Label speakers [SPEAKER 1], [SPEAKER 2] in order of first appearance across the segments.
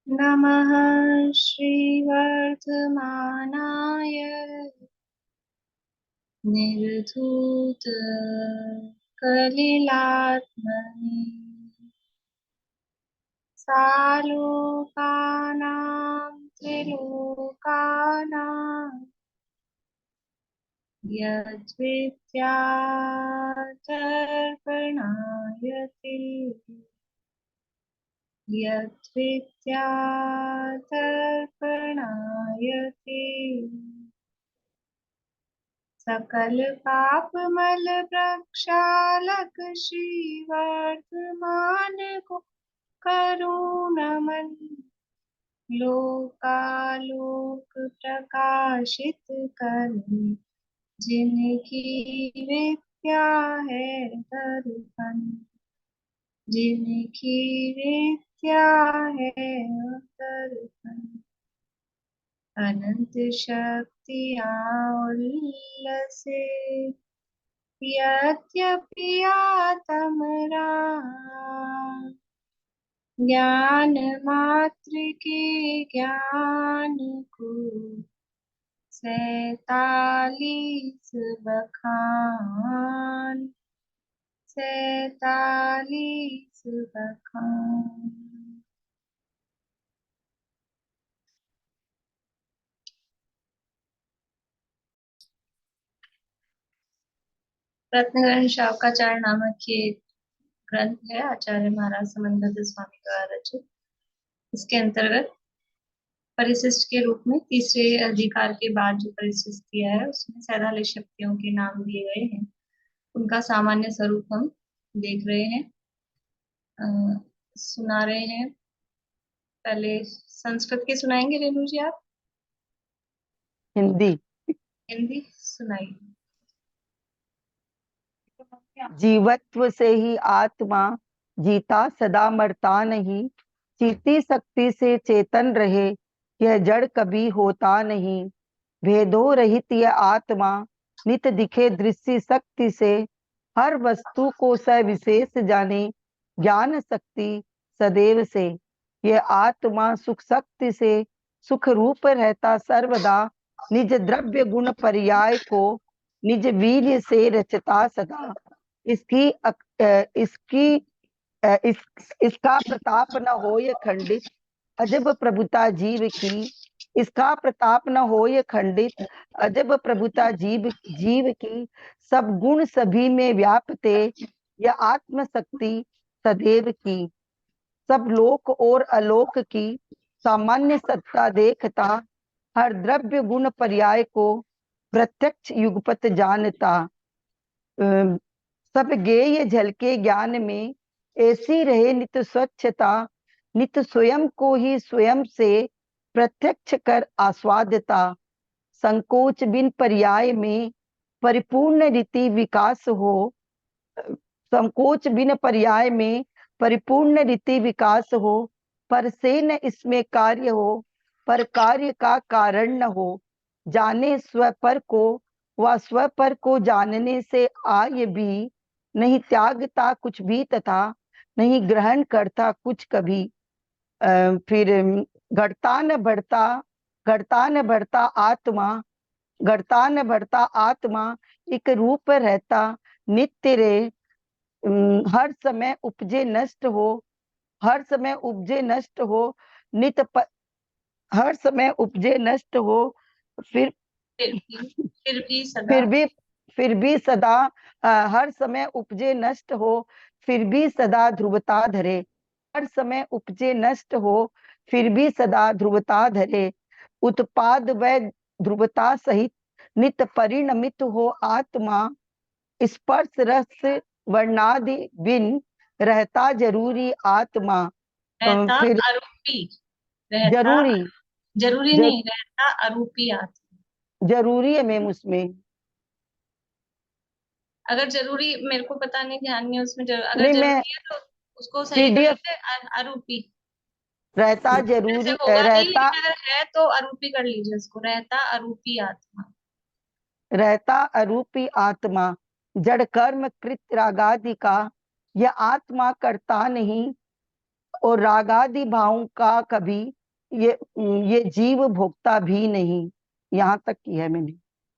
[SPEAKER 1] नमः श्रीवर्धमानाय निर्धूतकलिलात्मने सालोकानां त्रिलोकानां यद्विद्यातर्पणायते यद्विद्यातर्पणायते सकल पाप मल प्रक्षालक श्रीवर्धमान को करो नमन लोकालोक प्रकाशित करे जिनकी विद्या है दर्पण जिनकी विद्या है दर्पण अनंत शक्तियाँ उल्लसे यद्यपि आत्मरा ज्ञान मात्र के ज्ञान को 47 बखान 47 बखान। रत्नग्रंथ शावकाचार्य नामक ये ग्रंथ है, आचार्य महाराज समंदर स्वामी द्वारा रचित। इसके अंतर्गत परिशिष्ट के रूप में तीसरे अधिकार के बाद जो परिशिष्ट दिया है उसमें 47 शक्तियों के नाम दिए गए हैं। उनका सामान्य स्वरूप हम देख रहे हैं, सुना रहे हैं। पहले संस्कृत के सुनाएंगे रेणु जी आप?
[SPEAKER 2] हिंदी
[SPEAKER 1] हिंदी सुनाइए।
[SPEAKER 2] जीवत्व से ही आत्मा जीता सदा मरता नहीं, चीती शक्ति से चेतन रहे यह जड़ कभी होता नहीं। भेदो रहित यह आत्मा नित दिखे दृश्य शक्ति से, हर वस्तु को सविशेष जाने ज्ञान शक्ति सदैव से। यह आत्मा सुख शक्ति से सुख रूप रहता सर्वदा, निज द्रव्य गुण पर्याय को निज वीर्य से रचता सदा। इसकी इसकी इस इसका प्रताप न होय खंडित, अजब प्रभुता जीव की। इसका प्रताप न होय खंडित, अजब प्रभुता जीव जीव की। सब गुण सभी में व्यापते यह आत्म शक्ति सदैव की। सब लोक और अलोक की सामान्य सत्ता देखता, हर द्रव्य गुण पर्याय को प्रत्यक्ष युगपत जानता। सब गेय झलके ज्ञान में ऐसी रहे नित स्वच्छता, नित स्वयं को ही स्वयं से प्रत्यक्ष कर आस्वादता। संकोच बिन पर्याय में परिपूर्ण रीति विकास हो, संकोच बिन पर्याय में परिपूर्ण रीति विकास हो। पर से न इसमें कार्य हो, पर कार्य का कारण न हो। जाने स्व पर को व स्व पर को जानने से आय भी, नहीं त्यागता कुछ भी तथा नहीं ग्रहण करता कुछ कभी। फिर घटता न बढ़ता आत्मा, घटता न बढ़ता आत्मा एक रूप रहता नित्य रे। हर समय उपजे नष्ट हो, हर समय उपजे नष्ट हो नित हर समय उपजे नष्ट हो। फिर
[SPEAKER 1] भी सदा
[SPEAKER 2] फिर भी सदा हर समय उपजे नष्ट हो, फिर भी सदा ध्रुवता धरे। हर समय उपजे नष्ट हो, फिर भी सदा ध्रुवता धरे। उत्पाद व ध्रुवता सहित नित परिणमित हो आत्मा। स्पर्श रस वर्णादि बिन रहता जरूरी आत्मा।
[SPEAKER 1] रहता
[SPEAKER 2] फिर
[SPEAKER 1] आरोपी, रहता
[SPEAKER 2] जरूरी
[SPEAKER 1] जरूरी नहीं, रहता आरोपी आत्मा।
[SPEAKER 2] जरूरी है मैम उसमें।
[SPEAKER 1] अगर जरूरी, मेरे को पता नहीं, ध्यान नहीं उसमें अगर
[SPEAKER 2] नहीं मैं
[SPEAKER 1] जरूरी है तो उसको सही कर
[SPEAKER 2] पीडीएफ
[SPEAKER 1] लेते हैं, आरोपी।
[SPEAKER 2] रहता
[SPEAKER 1] ऐसे
[SPEAKER 2] जरूरी
[SPEAKER 1] होगा नहीं,
[SPEAKER 2] रहता
[SPEAKER 1] लेकिन अगर है तो आरोपी कर लीजिए उसको, रहता आरोपी आत्मा।
[SPEAKER 2] रहता अरूपी आत्मा। जड़ कर्म कृत रागादि का यह आत्मा करता नहीं, और रागादि भावों का कभी ये जीव भोगता भी नहीं। यहाँ तक की है मैंने।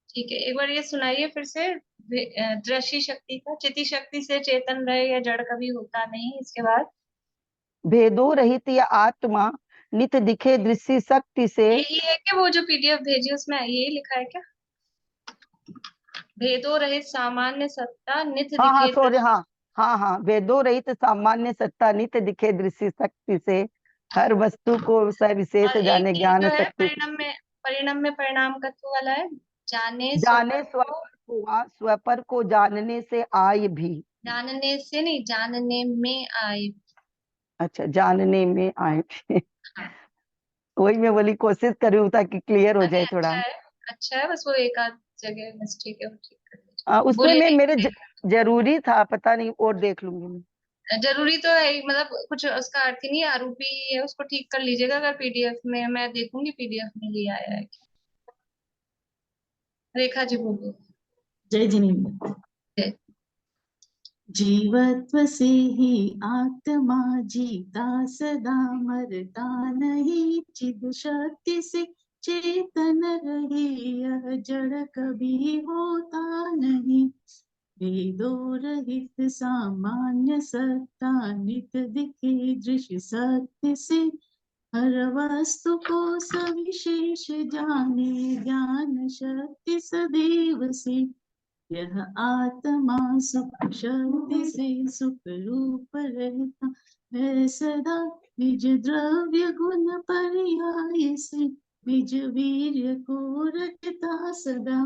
[SPEAKER 1] ठीक है, एक बार ये सुनाइए फिर से। दृष्टि शक्ति का, चिति शक्ति से चेतन रहे या जड़ कभी होता नहीं, इसके बाद।
[SPEAKER 2] भेदो रहित यह आत्मा नित दिखे दृश्य शक्ति से।
[SPEAKER 1] यही है कि वो जो पीडीएफ भेजी उसमें यही लिखा है क्या? भेदो रहित सामान्य सत्ता नित
[SPEAKER 2] हाँ हाँ
[SPEAKER 1] दिखे
[SPEAKER 2] सॉरी, हाँ हाँ हाँ, वेदो रहित सामान्य सत्ता नित दिखे दृश्य शक्ति से, हर वस्तु को सविशेष
[SPEAKER 1] और एक
[SPEAKER 2] जाने
[SPEAKER 1] ये
[SPEAKER 2] ज्ञान
[SPEAKER 1] जो है
[SPEAKER 2] शक्ति से।
[SPEAKER 1] परिणाम में परिणाम तत्व वाला है। जाने
[SPEAKER 2] जाने
[SPEAKER 1] स्वपर को,
[SPEAKER 2] स्वपर हुआ, स्वपर को जानने से आय भी।
[SPEAKER 1] जानने से नहीं, जानने में आए।
[SPEAKER 2] अच्छा, जानने में आए भी।
[SPEAKER 1] हाँ।
[SPEAKER 2] वही मैं बोली, कोशिश कर रही हूँ ताकि क्लियर हो
[SPEAKER 1] नहीं,
[SPEAKER 2] जाए थोड़ा।
[SPEAKER 1] अच्छा है, बस वो एक आध जगह मिस्टेक है, वो ठीक कर दीजिए।
[SPEAKER 2] उसमें
[SPEAKER 1] बोलिए।
[SPEAKER 2] जरूरी था, पता नहीं, और देख लूंगी मैं।
[SPEAKER 1] जरूरी तो है ही, मतलब कुछ उसका अर्थ ही नहीं है, आरोपी ही है, उसको ठीक कर लीजिएगा। अगर पीडीएफ में, मैं देखूंगी पीडीएफ में ये आया है। रेखा जी बोलिए।
[SPEAKER 3] जय जिनेन्द्र। जीवत्व से ही आत्मा जीता सदा मरता नहीं, चिद शक्ति से चेतन रही यह जड़ कभी होता नहीं। भेदो रहित सामान्य सत्ता नित दिखे दृश्य सत्य से, हर वस्तु को सविशेष जाने ज्ञान शक्ति सदैव से। यह आत्मा सुख शक्ति से सुख रूप रहता है सदा, निज द्रव्य गुण पर्याय से निज वीर्य को रखता सदा।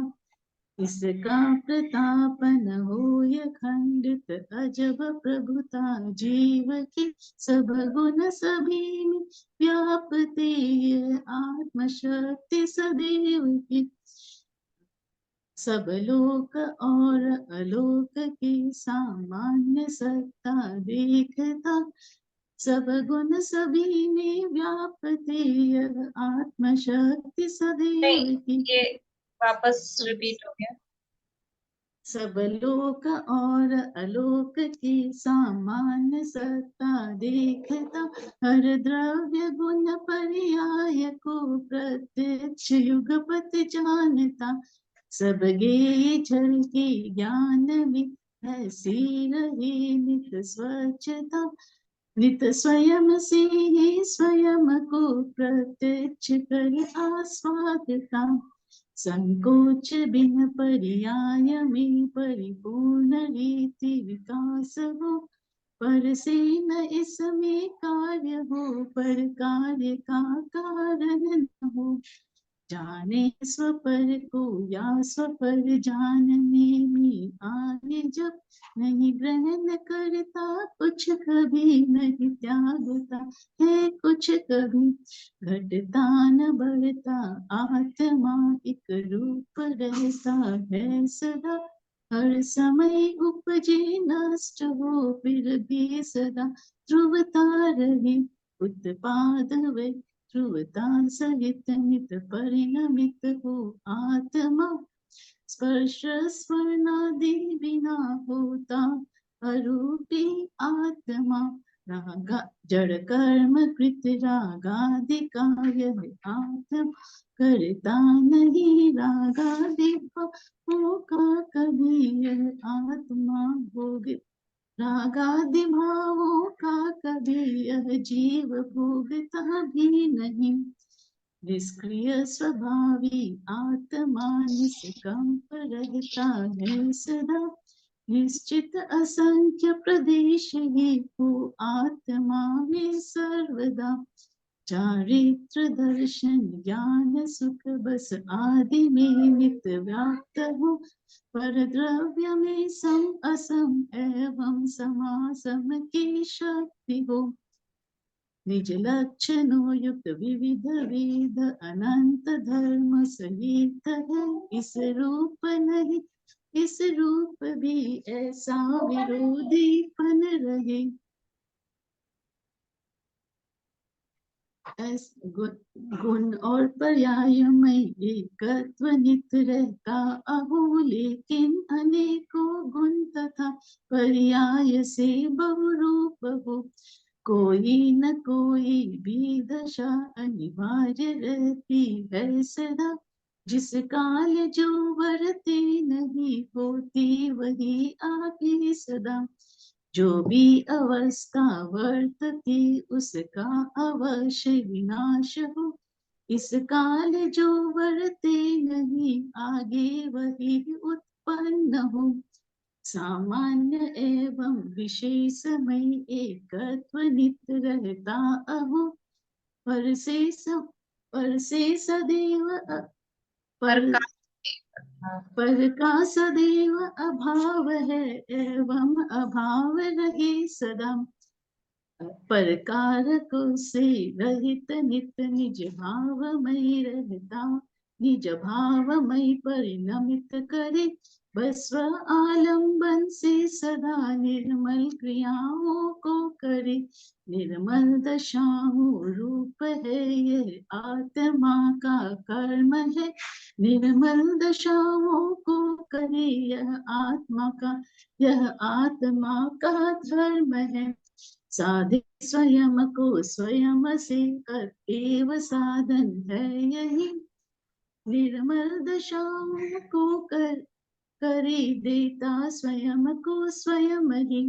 [SPEAKER 3] इसका प्रतापन होय खंडित अजब प्रभुता जीव की, सब गुण सभी में व्यापते आत्म शक्ति सदैव की। सब लोक और अलोक की सामान्य सत्ता देखता, सब गुण सभी में व्यापते यह आत्म शक्ति
[SPEAKER 1] नहीं,
[SPEAKER 3] सदैव की।
[SPEAKER 1] ये वापस रिपीट हो गया।
[SPEAKER 3] सब लोक और अलोक की सामान्य सत्ता देखता, हर द्रव्य गुण पर्याय को प्रत्यक्ष युगपत जानता। सब गेय जल के ज्ञान में ऐसी रहे नित स्वच्छता, नित स्वयं से ही स्वयं को प्रत्यक्ष कर आस्वादता। संकोच बिन पर्याय में परिपूर्ण रीति विकास हो, पर से न इसमें कार्य हो, पर कार्य का कारण न हो। जाने स्वपर को या स्वपर जानने में आए जब, नहीं ग्रहण करता कुछ कभी, नहीं त्यागता है कुछ कभी। घटता न बढ़ता आत्मा एक रूप रहता है सदा, हर समय उपजे नष्ट हो फिर भी सदा ध्रुवता रहे। उत्पाद वे ध्रुवता सहित नित परिणमित हो आत्मा, स्पर्श स्वर्णादि बिना होता अरूपी आत्मा। रागा जड़ कर्म कृत रागादि कार्य आत्मा, करता नहीं रागादि भावों का कभी यह आत्मा भोग, रागादि भावों का कभी यह जीव भोगता भी नहीं। निष्क्रिय स्वभावी आत्मा निष्कंप रहता है सदा, निश्चित असंख्य प्रदेश ही हो आत्मा में सर्वदा। चारित्र दर्शन ज्ञान सुख बस आदि में नित व्याप्त हो, पर द्रव्य में सम असम एवं समासम की शक्ति हो। निज लक्षणों युक्त विविध वेद अनंत धर्म सहित है, इस रूप नहीं इस रूप भी ऐसा विरोधीपन रहे। गुण और पर्याय में एकत्व नित रहता अहो, लेकिन अनेकों गुण तथा पर्याय से बहुरूप हो। कोई न कोई भी दशा अनिवार्य रहती है सदा, जिस काल जो वरते नहीं होती वही आगे सदा। जो भी अवस्था वर्तती उसका अवश्य विनाश हो, इस काल जो वरते नहीं आगे वही उत्पन्न हो। सामान्य एवं विशेषमय एकत्व नित्य रहता अहो, पर से सदैव
[SPEAKER 1] पर
[SPEAKER 3] पर
[SPEAKER 1] का हाँ,
[SPEAKER 3] पर का सदैव अभाव है एवं अभाव रहे सदा। पर कारक से रहित नित्य निज भावमय रहता, निज भावमय परिणमित करे, बस्व आलंबन से सदा निर्मल क्रियाओं को करे। निर्मल दशाओं रूप है यह आत्मा का कर्म है, निर्मल दशाओं को करे यह आत्मा का धर्म है। साधे स्वयं को स्वयं से एव साधन है यही, निर्मल दशाओं को करे देता स्वयं को स्वयं ही।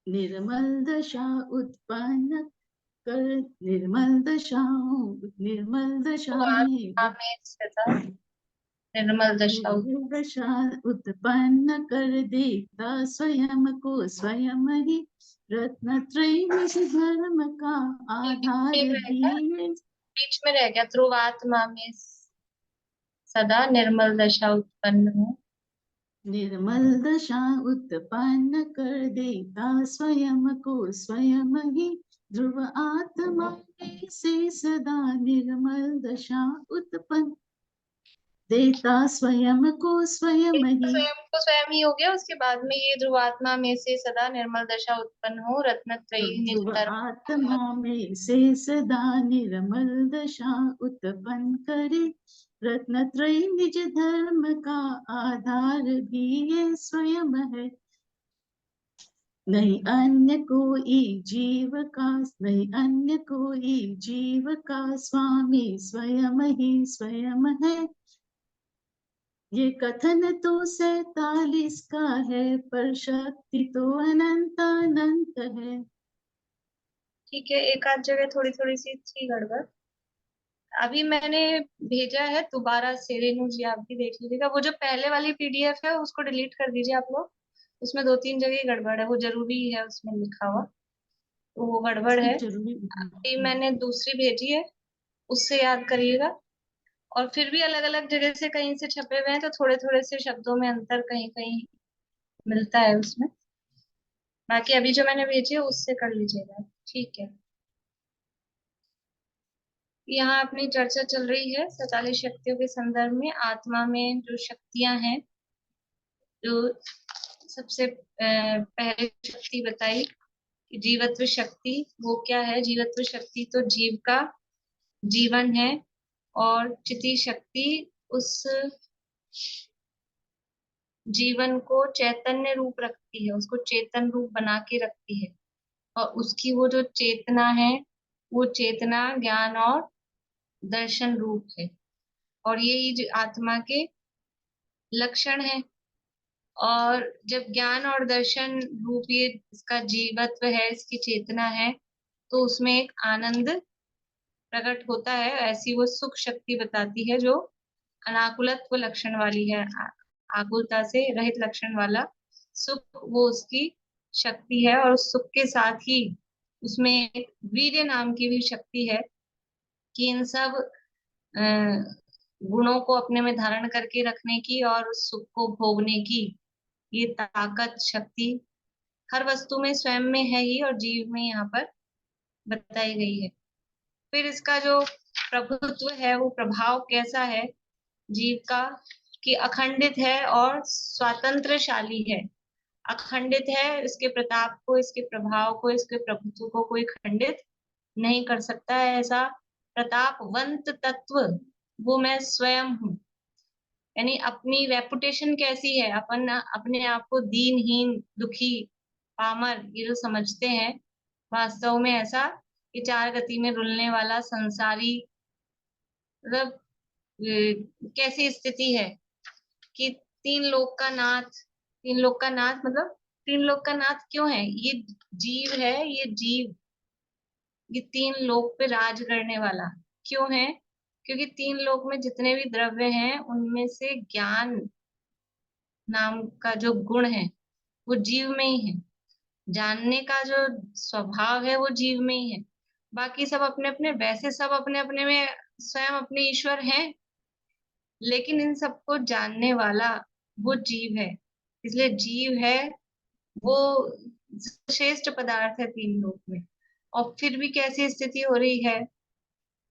[SPEAKER 3] निर्मल दशा उत्पन्न कर निर्मल दशा
[SPEAKER 1] आत्मा
[SPEAKER 3] में
[SPEAKER 1] में सदा निर्मल दशा
[SPEAKER 3] दशा उत्पन्न कर देता स्वयं को स्वयं ही। रत्नत्रयी निज धर्म का आधार दिए,
[SPEAKER 1] बीच में रह गया, ध्रुवात्मा में सदा निर्मल दशा उत्पन्न हो।
[SPEAKER 3] निर्मल दशा उत्पन्न कर देता स्वयं को स्वयं ही। ध्रुव आत्मा में से सदा निर्मल दशा उत्पन्न देता स्वयं को स्वयं ही।
[SPEAKER 1] स्वयं को स्वयं ही हो गया, उसके बाद में ये ध्रुवात्मा में से सदा निर्मल दशा उत्पन्न हो, रत्नत्रयी निज
[SPEAKER 3] ध्रुव
[SPEAKER 1] धर्म
[SPEAKER 3] आत्मा में से सदा निर्मल दशा उत्पन्न करे, रत्नत्रयी निज धर्म का आधार भी ये स्वयं है। नहीं अन्य कोई जीव का स्वामी स्वयं ही स्वयं है। ये कथन तो 47 का है, पर शक्ति तो अनंत अनंत है।
[SPEAKER 1] ठीक है, एक आध जगह थोड़ी थोड़ी सी थी गड़बड़। अभी मैंने भेजा है दोबारा से, रेनू जी आप भी देख लीजिएगा। वो जो पहले वाली पीडीएफ है उसको डिलीट कर दीजिए आप लोग, उसमें 2-3 जगह गड़बड़ है, वो जरूरी है उसमें लिखा हुआ, तो वो गड़बड़ है।
[SPEAKER 3] जरूरी
[SPEAKER 1] अभी मैंने दूसरी भेजी है, उससे याद करिएगा। और फिर भी अलग अलग जगह से कहीं से छपे हुए हैं, तो थोड़े थोड़े से शब्दों में अंतर कहीं कहीं मिलता है उसमें। बाकी अभी जो मैंने भेजी है उससे कर लीजिएगा, ठीक है। यहाँ अपनी चर्चा चल रही है 47 शक्तियों के संदर्भ में। आत्मा में जो शक्तियां हैं, जो सबसे पहले शक्ति बताई कि जीवत्व शक्ति, वो क्या है? जीवत्व शक्ति तो जीव का जीवन है, और चिति शक्ति उस जीवन को चैतन्य रूप रखती है, उसको चेतन रूप बना के रखती है। और उसकी वो जो चेतना है, वो चेतना ज्ञान और दर्शन रूप है, और यही जो आत्मा के लक्षण है। और जब ज्ञान और दर्शन रूप ये इसका जीवत्व है, इसकी चेतना है, तो उसमें एक आनंद प्रकट होता है। ऐसी वो सुख शक्ति बताती है जो अनाकुलत्व लक्षण वाली है, आकुलता से रहित लक्षण वाला सुख, वो उसकी शक्ति है। और उस सुख के साथ ही उसमें एक वीर्य नाम की भी शक्ति है, कि इन सब अ, गुणों को अपने में धारण करके रखने की और उस सुख को भोगने की ये ताकत शक्ति हर वस्तु में स्वयं में है ही, और जीव में यहाँ पर बताई गई है। फिर इसका जो प्रभुत्व है, वो प्रभाव कैसा है जीव का, कि अखंडित है और स्वातंत्रशाली है। अखंडित है, इसके प्रताप को, इसके प्रभाव को, इसके प्रभुत्व को कोई खंडित नहीं कर सकता है। ऐसा प्रतापवंत तत्व वो मैं स्वयं हूँ। यानी अपनी रेपुटेशन कैसी है, अपन अपने आप को दीनहीन दुखी पामर ये जो समझते हैं, वास्तव में ऐसा कि चार गति में रुलने वाला संसारी मतलब कैसी स्थिति है कि तीन लोक का नाथ मतलब तीन लोक का नाथ क्यों है? ये जीव है, ये जीव ये तीन लोक पे राज करने वाला क्यों है? क्योंकि तीन लोक में जितने भी द्रव्य हैं उनमें से ज्ञान नाम का जो गुण है वो जीव में ही है। जानने का जो स्वभाव है वो जीव में ही है। बाकी सब अपने अपने, वैसे सब अपने अपने में स्वयं अपने ईश्वर हैं, लेकिन इन सबको जानने वाला वो जीव है। इसलिए जीव है वो श्रेष्ठ पदार्थ है तीन लोक में। और फिर भी कैसी स्थिति हो रही है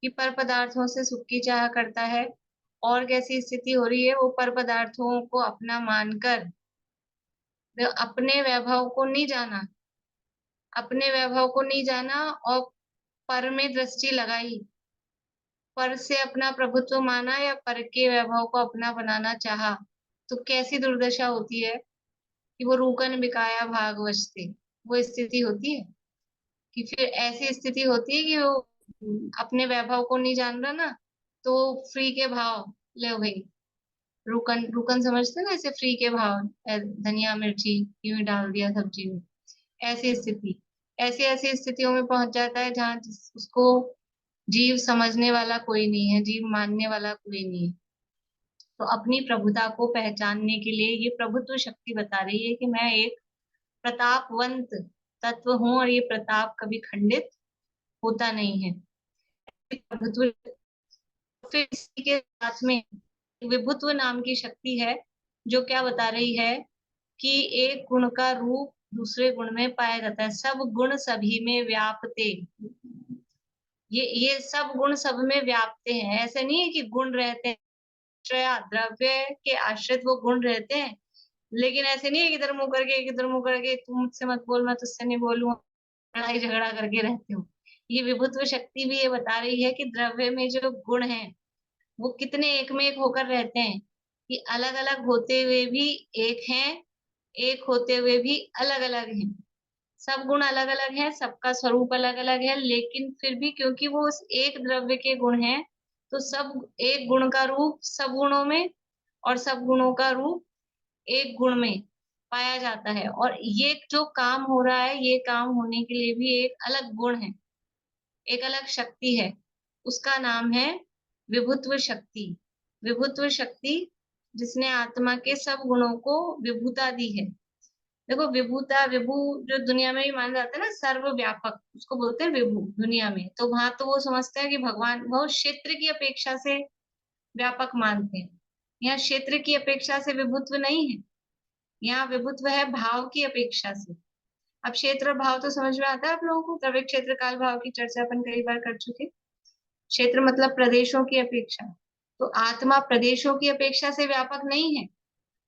[SPEAKER 1] कि पर पदार्थों से सुख की चाह करता है, और कैसी स्थिति हो रही है वो पर पदार्थों को अपना मानकर अपने वैभव को नहीं जाना, अपने वैभव को नहीं जाना और पर में दृष्टि लगाई, पर से अपना प्रभुत्व माना या पर के वैभव को अपना बनाना चाहा, तो कैसी दुर्दशा होती है कि वो रूकन बिकाया भागवशते, वो स्थिति होती है कि फिर ऐसी स्थिति होती है कि वो अपने वैभव को नहीं जान रहा ना, तो फ्री के भाव ले भाई, रुकन रुकन समझते ना, ऐसे फ्री के भाव, धनिया मिर्ची यूं ही डाल दिया सब्जी में, ऐसी स्थिति। ऐसी ऐसी स्थितियों में पहुंच जाता है जहाँ उसको जीव समझने वाला कोई नहीं है, जीव मानने वाला कोई नहीं है। तो अपनी प्रभुता को पहचानने के लिए ये प्रभुत्व शक्ति बता रही है कि मैं एक प्रतापवंत तत्व हूँ और ये प्रताप कभी खंडित होता नहीं है। प्रभुत्व फिर इसी के साथ में विभुत्व नाम की शक्ति है जो क्या बता रही है कि एक गुण का रूप दूसरे गुण में पाया जाता है। सब गुण सभी में व्यापते, ये सब गुण सब में व्यापते हैं। ऐसे नहीं है कि गुण रहते हैं, द्रव्य के आश्रित वो गुण रहते हैं, लेकिन ऐसे नहीं है कि इधर मुंह करके इधर मुंह करके तू मुझसे मत बोल मैं तुझसे नहीं बोलूं, लड़ाई झगड़ा करके रहते हो। ये विभुत्व शक्ति भी ये बता रही है कि द्रव्य में जो गुण है वो कितने एक में एक होकर रहते हैं, कि अलग अलग होते हुए भी एक हैं, एक होते हुए भी अलग अलग हैं। सब गुण अलग अलग हैं, सबका स्वरूप अलग अलग है, लेकिन फिर भी क्योंकि वो उस एक द्रव्य के गुण हैं, तो सब एक गुण का रूप सब गुणों में और सब गुणों का रूप एक गुण में पाया जाता है। और ये जो काम हो रहा है, ये काम होने के लिए भी एक अलग गुण है, एक अलग शक्ति है, उसका नाम है विभुत्व शक्ति। विभुत्व शक्ति जिसने आत्मा के सब गुणों को विभुता दी है। देखो विभुता, विभु जो दुनिया में भी माना जाता है ना, सर्वव्यापक, उसको बोलते हैं विभु दुनिया में। तो वहां तो वो समझते हैं कि भगवान बहुत क्षेत्र की अपेक्षा से व्यापक मानते हैं। यहाँ क्षेत्र की अपेक्षा से विभुत्व नहीं है, यहाँ विभुत्व है भाव की अपेक्षा से। अब क्षेत्र और भाव तो समझ में आता है आप लोगों को, द्रव्य क्षेत्र काल भाव की चर्चा अपन कई बार कर चुके। क्षेत्र मतलब प्रदेशों की अपेक्षा, तो आत्मा प्रदेशों की अपेक्षा से व्यापक नहीं है,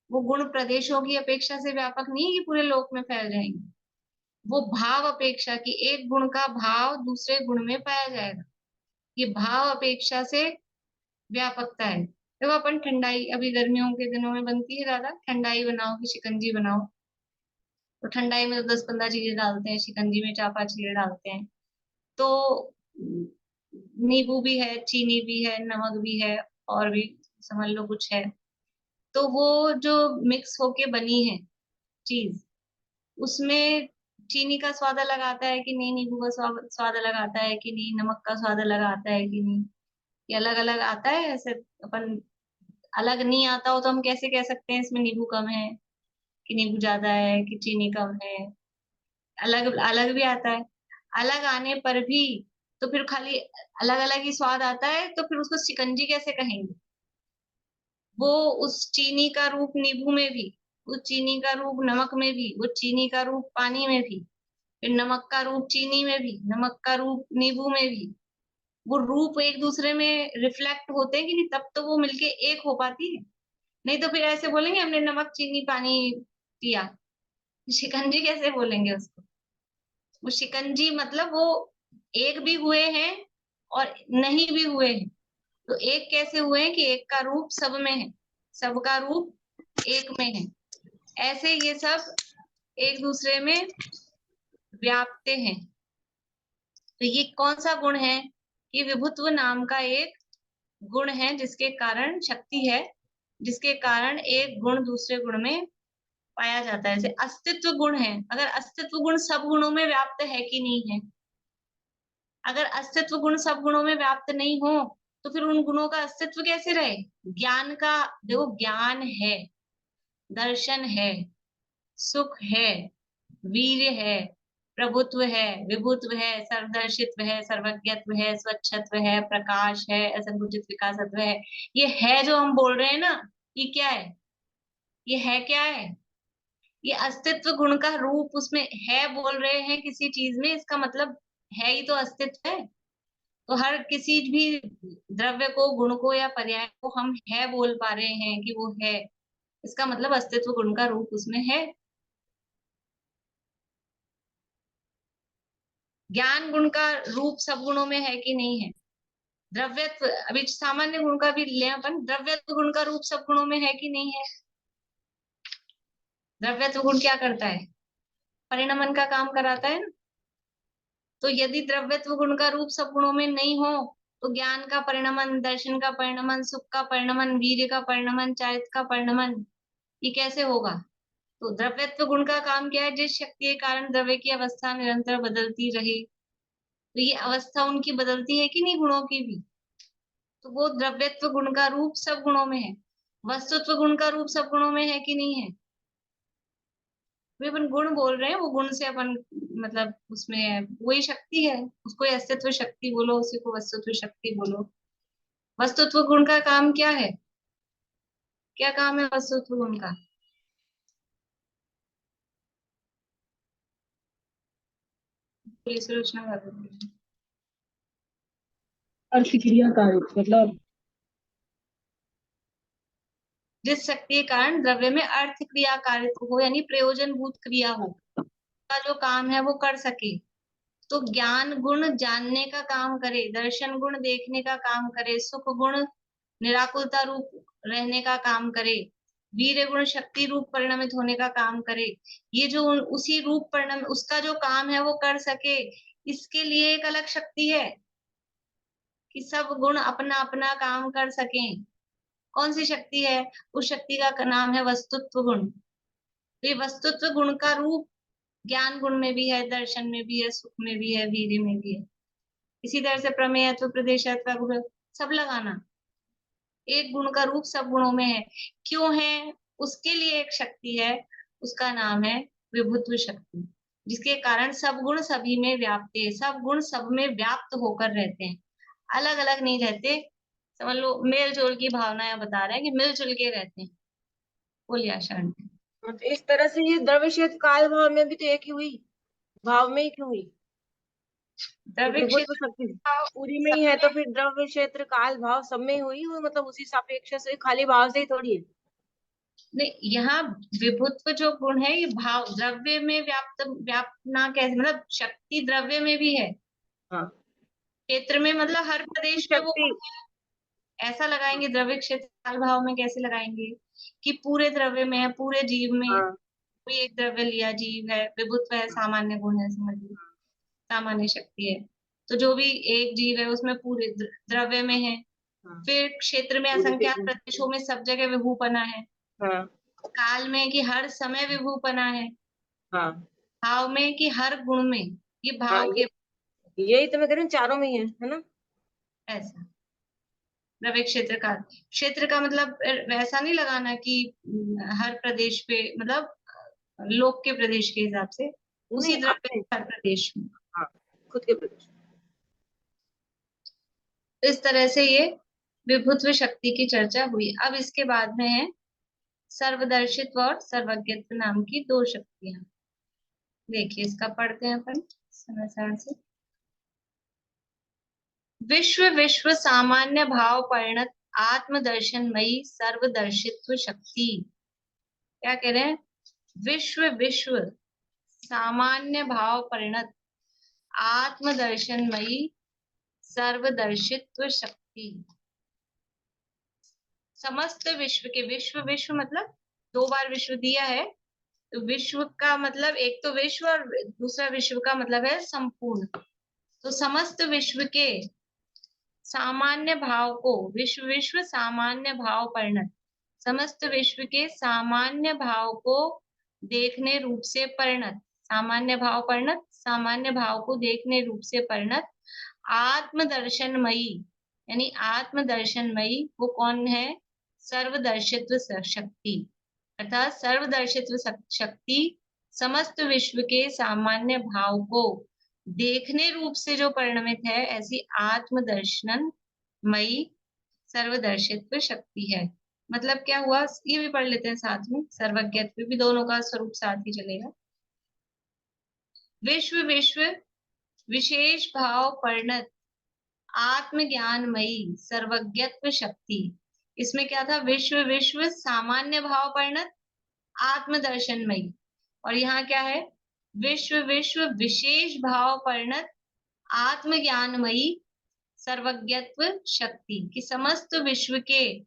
[SPEAKER 1] वो गुण प्रदेशों की अपेक्षा से व्यापक नहीं है कि पूरे लोक में फैल जाएंगे। वो भाव अपेक्षा की, एक गुण का भाव दूसरे गुण में पाया जाएगा, ये भाव अपेक्षा से व्यापकता है। देखो अपन ठंडाई अभी गर्मियों के दिनों में बनती है ज्यादा, ठंडाई बनाओ कि शिकंजी बनाओ, तो ठंडाई में तो 10-15 चीजें डालते हैं, शिकंजी में 4-5 चीजें डालते हैं। तो नींबू भी है, चीनी भी है, नमक भी है, और भी समझ लो कुछ है। तो वो जो मिक्स होके बनी है चीज, उसमें चीनी का स्वाद अलग आता है कि नहीं, नींबू का स्वाद अलग आता है कि नहीं, नमक का स्वाद अलग आता है कि नहीं, ये अलग अलग आता है। ऐसे अपन अलग नहीं आता हो तो हम कैसे कह सकते हैं इसमें नींबू कम है कि नींबू ज्यादा है कि चीनी कम है? अलग अलग भी आता है। अलग आने पर भी तो फिर खाली अलग अलग ही स्वाद आता है, तो फिर उसको शिकंजी कैसे कहेंगे? वो उस चीनी का रूप नींबू में भी, उस चीनी का रूप नमक में भी, वो चीनी का रूप पानी में भी, फिर नमक का रूप चीनी में भी, नमक का रूप नींबू में भी, वो रूप एक दूसरे में रिफ्लेक्ट होते हैं कि नहीं, तब तो वो मिलके एक हो पाती है। नहीं तो फिर ऐसे बोलेंगे हमने नमक चीनी पानी पिया, शिकंजी कैसे बोलेंगे उसको? वो शिकंजी मतलब वो एक भी हुए हैं और नहीं भी हुए हैं। तो एक कैसे हुए हैं कि एक का रूप सब में है, सबका रूप एक में है। ऐसे ये सब एक दूसरे में व्याप्ते हैं। तो ये कौन सा गुण है? ये विभुत्व नाम का एक गुण है, जिसके कारण शक्ति है, जिसके कारण एक गुण दूसरे गुण में पाया जाता है। जैसे अस्तित्व गुण है, अगर अस्तित्व गुण सब गुणों में व्याप्त है कि नहीं है? अगर अस्तित्व गुण सब गुणों में व्याप्त नहीं हो तो फिर उन गुणों का अस्तित्व कैसे रहे? ज्ञान का, देखो, ज्ञान है, दर्शन है, सुख है, वीर्य है, प्रभुत्व है, विभुत्व है, सर्वदर्शित्व है, सर्वज्ञत्व है, स्वच्छत्व है, प्रकाश है, असंकुचित विकासत्व है। ये है जो हम बोल रहे हैं ना, ये क्या है? ये है क्या है? ये अस्तित्व गुण का रूप उसमें है बोल रहे हैं किसी चीज में, इसका मतलब है ही तो अस्तित्व है। तो हर किसी भी द्रव्य को, गुण को या पर्याय को हम है बोल पा रहे हैं कि वो है, इसका मतलब अस्तित्व गुण का रूप उसमें है। ज्ञान गुण का रूप सब गुणों में है कि नहीं है? द्रव्यत्व, अभी सामान्य गुण का भी ले अपन, द्रव्यत्व गुण का रूप सब गुणों में है कि नहीं है? द्रव्यत्व गुण क्या करता है? परिणमन का काम कराता है ना। तो यदि द्रव्यत्व गुण का रूप सब गुणों में नहीं हो तो ज्ञान का परिणमन, दर्शन का परिणमन, सुख का परिणमन, वीर्य का परिणमन, चारित्र का परिणमन, ये कैसे होगा? तो द्रव्यत्व गुण का काम क्या है? जिस शक्ति के कारण द्रव्य की अवस्था निरंतर बदलती रहे, तो ये अवस्था उनकी बदलती है कि नहीं, गुणों की भी? तो वो द्रव्यत्व गुण का रूप सब गुणों में है। वस्तुत्व गुण का रूप सब गुणों में है कि नहीं है? वे अपन गुण बोल रहे हैं, वो गुण से अपन मतलब उसमें वही शक्ति है, उसको अस्तित्व शक्ति बोलो, उसी को वस्तुत्व शक्ति बोलो। वस्तुत्व गुण का काम क्या है? क्या काम है वस्तुत्व गुण का? पुलिस सूचना कर रही है।
[SPEAKER 4] अर्थ क्रिया कारक मतलब
[SPEAKER 1] जिस शक्ति के कारण द्रव्य में अर्थ क्रिया कारित्व हो, यानी प्रयोजन भूत क्रिया हो, का जो काम है वो कर सके। तो ज्ञान गुण जानने का काम करे, दर्शन गुण देखने का काम करे, सुख गुण निराकुलता रूप रहने का काम करे, वीर्य गुण शक्ति रूप परिणमित होने का काम करे। ये जो उसी रूप परिणम, उसका जो काम है वो कर सके, इसके लिए एक अलग शक्ति है कि सब गुण अपना अपना काम कर सकें। कौन सी शक्ति है? उस शक्ति का नाम है वस्तुत्व गुण। तो ये वस्तुत्व गुण का रूप ज्ञान गुण में भी है, दर्शन में भी है, सुख में भी है, वीर्य में भी है। इसी तरह से प्रमेयत्व, प्रदेशत्व, गुण सब लगाना, एक गुण का रूप सब गुणों में है। क्यों है? उसके लिए एक शक्ति है, उसका नाम है विभुत्व शक्ति, जिसके कारण सब गुण सभी में व्याप्त है, सब गुण सब में व्याप्त होकर रहते हैं, अलग अलग नहीं रहते। समझ लो मेल जोल की भावनाएं बता रहे हैं कि मिलजुल के रहते हैं। बोलिए आशा आंटी।
[SPEAKER 4] तो इस तरह से ये द्रव्य क्षेत्र काल भाव में भी तो एक ही हुई, भाव में ही क्यों हुई?
[SPEAKER 1] द्रव्य
[SPEAKER 4] विभुत्व
[SPEAKER 1] क्षेत्र
[SPEAKER 4] शक्ति पूरी में ही है तो फिर द्रव्य क्षेत्र काल भाव सब में ही हुई, और मतलब उसी सापेक्ष से खाली भाव से ही थोड़ी है।
[SPEAKER 1] नहीं, यहाँ विभुत्व जो गुण है ये भाव द्रव्य में व्याप्त, व्यापना कैसे, मतलब शक्ति द्रव्य में भी है,
[SPEAKER 4] हाँ,
[SPEAKER 1] क्षेत्र में, मतलब हर प्रदेश में वो
[SPEAKER 4] शक्ति।
[SPEAKER 1] ऐसा लगाएंगे। द्रव्य क्षेत्र काल भाव में कैसे लगाएंगे कि पूरे द्रव्य में है, पूरे जीव में।
[SPEAKER 4] हाँ,
[SPEAKER 1] कोई एक द्रव्य लिया, जीव है, विभुत्व है, सामान्य गुण है, समझ लो सामान्य शक्ति है। तो जो भी एक जीव है उसमें पूरे द्रव्य में है।
[SPEAKER 4] हाँ,
[SPEAKER 1] फिर क्षेत्र में असंख्यात प्रदेशों में सब जगह विभूपना है।
[SPEAKER 4] हाँ,
[SPEAKER 1] काल में कि हर समय विभूपना है।
[SPEAKER 4] हाँ,
[SPEAKER 1] भाव में कि हर गुण में, ये
[SPEAKER 4] हाँ,
[SPEAKER 1] भाव के
[SPEAKER 4] यही तो मैं कह रही हूँ, चारों में ही है ना।
[SPEAKER 1] ऐसा। द्रव्य क्षेत्र का, क्षेत्र का मतलब वैसा नहीं लगाना कि हर प्रदेश पे, मतलब लोक के प्रदेश के हिसाब से, उसी
[SPEAKER 4] नहीं,
[SPEAKER 1] द्रव्य
[SPEAKER 4] अपने।
[SPEAKER 1] हर प्रदेश में।
[SPEAKER 4] हाँ, खुद के प्रदेश।
[SPEAKER 1] इस तरह से ये विभुत्व शक्ति की चर्चा हुई। अब इसके बाद में है सर्वदर्शित्व और सर्वज्ञत्व नाम की दो शक्तियां। देखिए इसका पढ़ते हैं अपन समय से। विश्व विश्व सामान्य भाव परिणत आत्मदर्शनमयी सर्वदर्शित्व शक्ति। क्या कह रहे हैं? विश्व विश्व सामान्य भाव परिणत आत्मदर्शनमयी सर्वदर्शित्व शक्ति। समस्त विश्व के, विश्व विश्व मतलब दो बार विश्व दिया है, तो विश्व का मतलब एक तो विश्व और दूसरा विश्व का मतलब है संपूर्ण। तो समस्त विश्व के सामान्य भाव को विश्व विश्व सामान्य भाव परिणत, समस्त विश्व के सामान्य भाव को देखने रूप से परिणत, सामान्य भाव परिणत, सामान्य भाव को देखने रूप से परिणत आत्मदर्शनमयी, यानी आत्मदर्शनमयी वो कौन है? सर्वदर्शित्व शक्ति, अर्थात सर्वदर्शित्व शक्ति समस्त विश्व के सामान्य भाव को देखने रूप से जो परिणमित है, ऐसी आत्मदर्शनमयी सर्वदर्शित्व शक्ति है। मतलब क्या हुआ, ये भी पढ़ लेते हैं साथ में, सर्वज्ञत्व भी दोनों का स्वरूप साथ ही चलेगा। विश्व विश्व विशेष भाव परिणत आत्मज्ञानमयी सर्वज्ञत्व शक्ति, इसमें क्या था? विश्व विश्व सामान्य भाव परिणत आत्मदर्शनमयी, और यहाँ क्या है? विश्व विश्व विशेष भाव परिणत आत्मज्ञानमयी सर्वज्ञत्व शक्ति, कि समस्त विश्व के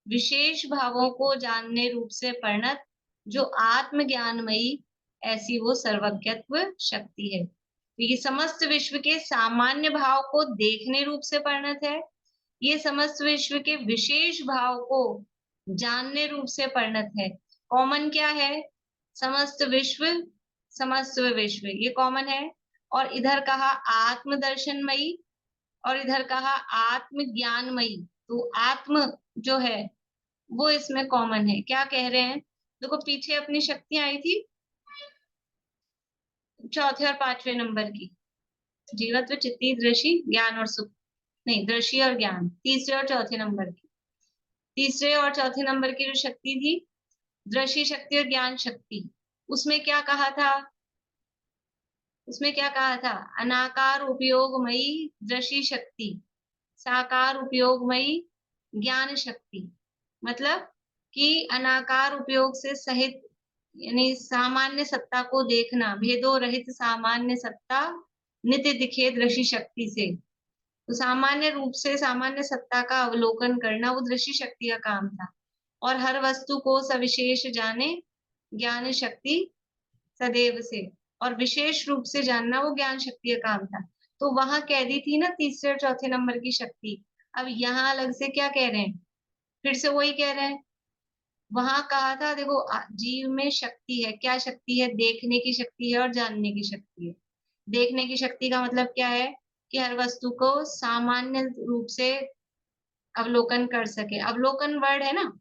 [SPEAKER 1] विशेष भावों को जानने रूप से परिणत जो आत्मज्ञानमयी, ऐसी वो सर्वज्ञत्व शक्ति है। तो ये समस्त विश्व के सामान्य भाव को देखने रूप से परिणत है, ये समस्त विश्व के विशेष भाव को जानने रूप से परिणत है। कॉमन क्या है? समस्त विश्व, समस्त विश्व ये कॉमन है, और इधर कहा आत्मदर्शनमयी और इधर कहा आत्मज्ञानमयी, तो आत्म जो है वो इसमें कॉमन है। क्या कह रहे हैं? देखो पीछे अपनी शक्तियां आई थी चौथे और पांचवें नंबर की, जीवत्व, चित्ती, दृष्टि, ज्ञान और सुख, नहीं दृष्टि और ज्ञान, तीसरे और चौथे नंबर की, तीसरे और चौथे नंबर की जो शक्ति थी दृष्टि शक्ति और ज्ञान शक्ति, उसमें क्या कहा था? उसमें क्या कहा था? अनाकार उपयोगमयी दृष्टि शक्ति, साकार उपयोगमयी ज्ञान शक्ति। मतलब कि अनाकार उपयोग से सहित, यानी सामान्य सत्ता को देखना, भेदो रहित सामान्य सत्ता नित्य दिखे दृष्टि शक्ति से। तो सामान्य रूप से सामान्य सत्ता का अवलोकन करना वो दृष्टि शक्ति का काम था, और हर वस्तु को सविशेष जाने ज्ञान शक्ति सदैव से, और विशेष रूप से जानना वो ज्ञान शक्ति का काम था। तो वहां कह दी थी ना तीसरे और चौथे नंबर की शक्ति, अब यहाँ अलग से क्या कह रहे हैं? फिर से वही कह रहे हैं। वहां कहा था देखो जीव में शक्ति है, क्या शक्ति है? देखने की शक्ति है और जानने की शक्ति है। देखने की शक्ति का मतलब क्या है? कि हर वस्तु को सामान्य रूप से अवलोकन कर सके। अवलोकन वर्ड है ना,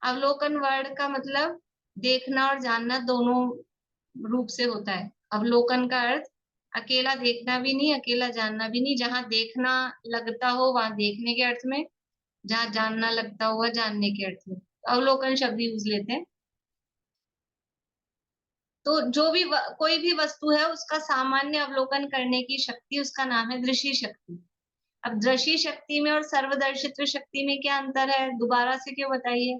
[SPEAKER 1] अवलोकन वर्ड का मतलब देखना और जानना दोनों रूप से होता है। अवलोकन का अर्थ अकेला देखना भी नहीं, अकेला जानना भी नहीं। जहां देखना लगता हो वहां देखने के अर्थ में, जहां जानना लगता हुआ जानने के अर्थ में अवलोकन शब्द यूज लेते हैं। तो जो भी कोई भी वस्तु है उसका सामान्य अवलोकन करने की शक्ति, उसका नाम है दृष्टि शक्ति। अब दृष्टि शक्ति में और सर्वदर्शित्व शक्ति में क्या अंतर है? दोबारा से क्यों बताइए?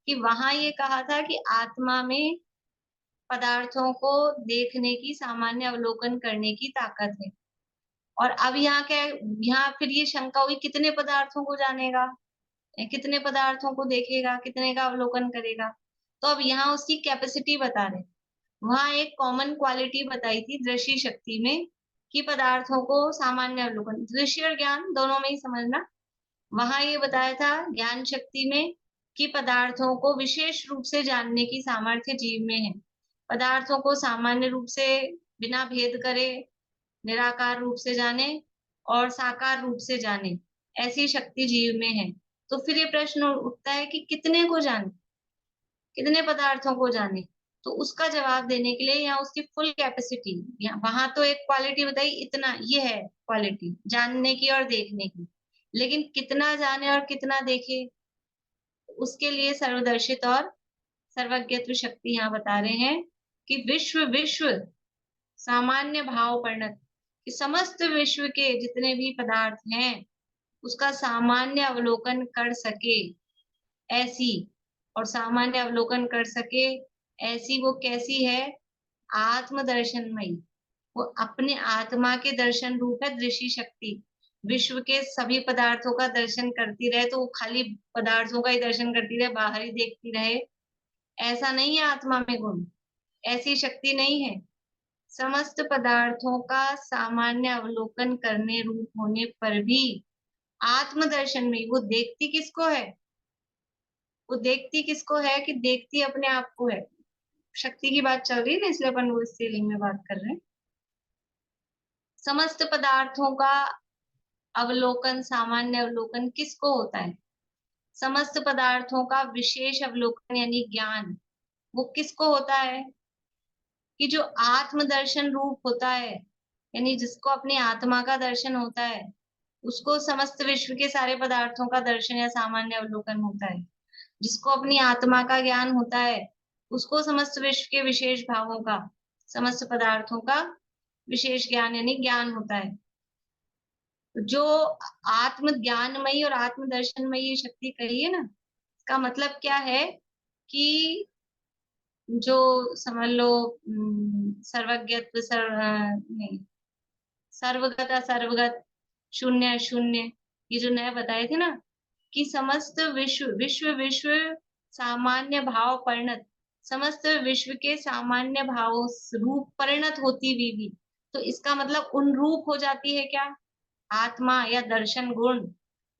[SPEAKER 1] कि वहां ये कहा था कि आत्मा में पदार्थों को देखने की, सामान्य अवलोकन करने की ताकत है, और अब यहाँ क्या है? यहाँ फिर ये शंका हुई कितने पदार्थों को जानेगा, कितने पदार्थों को देखेगा, कितने का अवलोकन करेगा। तो अब यहाँ उसकी कैपेसिटी बता रहे। वहां एक कॉमन क्वालिटी बताई थी दृष्टि शक्ति में कि पदार्थों को सामान्य अवलोकन, दृश्य और ज्ञान दोनों में ही समझना। वहां ये बताया था ज्ञान शक्ति में कि पदार्थों को विशेष रूप से जानने की सामर्थ्य जीव में है। पदार्थों को सामान्य रूप से बिना भेद करे निराकार रूप से जाने और साकार रूप से जाने, ऐसी शक्ति जीव में है। तो फिर ये प्रश्न उठता है कि कितने को जाने, कितने पदार्थों को जाने? तो उसका जवाब देने के लिए यहाँ उसकी फुल कैपेसिटी, वहां तो एक क्वालिटी बताई, इतना ये है क्वालिटी जानने की और देखने की, लेकिन कितना जाने और कितना देखे उसके लिए सर्वदर्शित और सर्वज्ञत्व शक्ति यहाँ बता रहे हैं कि विश्व विश्व सामान्य भाव परिणत, कि समस्त विश्व के जितने भी पदार्थ हैं उसका सामान्य अवलोकन कर सके ऐसी, और सामान्य अवलोकन कर सके ऐसी वो कैसी है? आत्मदर्शनमयी, वो अपने आत्मा के दर्शन रूप है दृष्टि शक्ति। विश्व के सभी पदार्थों का दर्शन करती रहे, तो वो खाली पदार्थों का ही दर्शन करती रहे, बाहर ही देखती रहे, ऐसा नहीं है आत्मा में गुण। ऐसी शक्ति नहीं है। समस्त पदार्थों का सामान्य अवलोकन करने रूप होने पर भी आत्मदर्शन में वो देखती किसको है? वो देखती किसको है कि देखती अपने आप को है। शक्ति की बात चल रही है ना, इसलिए अपन वो स्त्रीलिंग में बात कर रहे हैं। समस्त पदार्थों का अवलोकन, सामान्य अवलोकन किसको होता है? समस्त पदार्थों का विशेष अवलोकन यानी ज्ञान वो किसको होता है? कि जो आत्मदर्शन रूप होता है, यानी जिसको अपनी आत्मा का दर्शन होता है, उसको समस्त विश्व के सारे पदार्थों का दर्शन या सामान्य अवलोकन होता है। जिसको अपनी आत्मा का ज्ञान होता है, उसको समस्त विश्व के विशेष भावों का, समस्त पदार्थों का विशेष ज्ञान यानी ज्ञान होता है। जो आत्म ज्ञानमयी और आत्मदर्शनमयी शक्ति कही है ना, इसका मतलब क्या है कि जो समझ लो सर्वज्ञत्व नहीं, सर्वगत असर्वगत, शून्य अशून्य, ये जो नए बताए थे ना कि समस्त विश्व विश्व विश्व सामान्य भाव परिणत, समस्त विश्व के सामान्य भावों रूप परिणत होती हुई भी, तो इसका मतलब उन रूप हो जाती है क्या? आत्मा या दर्शन गुण।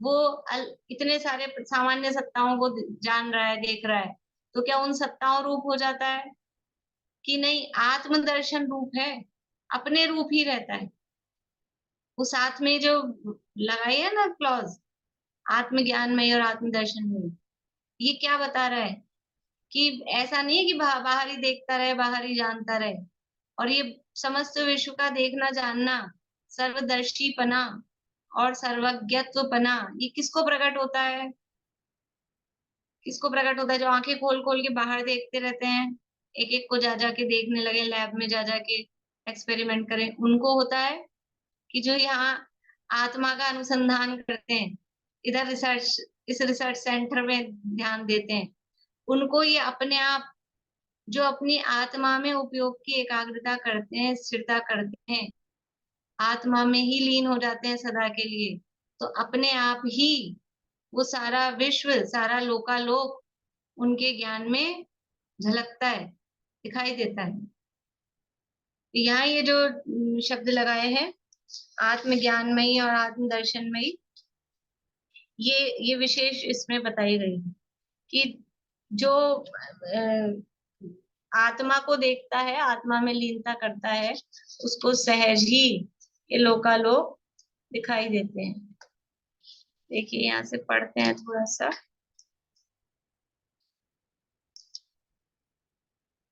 [SPEAKER 1] वो इतने सारे सामान्य सत्ताओं को जान रहा है, देख रहा है, तो क्या उन सत्ताओं रूप हो जाता है कि नहीं? आत्मदर्शन रूप है, अपने रूप ही रहता है। वो साथ में जो लगाई है ना क्लॉज, आत्मज्ञानमय और आत्मदर्शनमय, ये क्या बता रहा है कि ऐसा नहीं है कि बाहर ही देखता रहे, बाहर ही जानता रहे। और ये समस्त विश्व का देखना जानना, सर्वदर्शीपना और सर्वज्ञत्वपना, ये किसको प्रकट होता है? किसको प्रकट होता है? जो आंखें खोल खोल के बाहर देखते रहते हैं, एक एक को जा जाके देखने लगे, लैब में जा जाके एक्सपेरिमेंट करें, उनको होता है? कि जो यहाँ आत्मा का अनुसंधान करते हैं, इधर रिसर्च, इस रिसर्च सेंटर में ध्यान देते हैं, उनको ये अपने आप जो अपनी आत्मा में उपयोग की एकाग्रता करते हैं, स्थिरता करते हैं, आत्मा में ही लीन हो जाते हैं सदा के लिए, तो अपने आप ही वो सारा विश्व, सारा लोकालोक उनके ज्ञान में झलकता है, दिखाई देता है। यहाँ ये जो शब्द लगाए हैं आत्मज्ञानमयी और आत्मदर्शनमयी, ये विशेष इसमें बताई गई है कि जो आत्मा को देखता है, आत्मा में लीनता करता है, उसको सहज ही ये लोकालोक दिखाई देते हैं। देखिए यहाँ से पढ़ते हैं थोड़ा सा।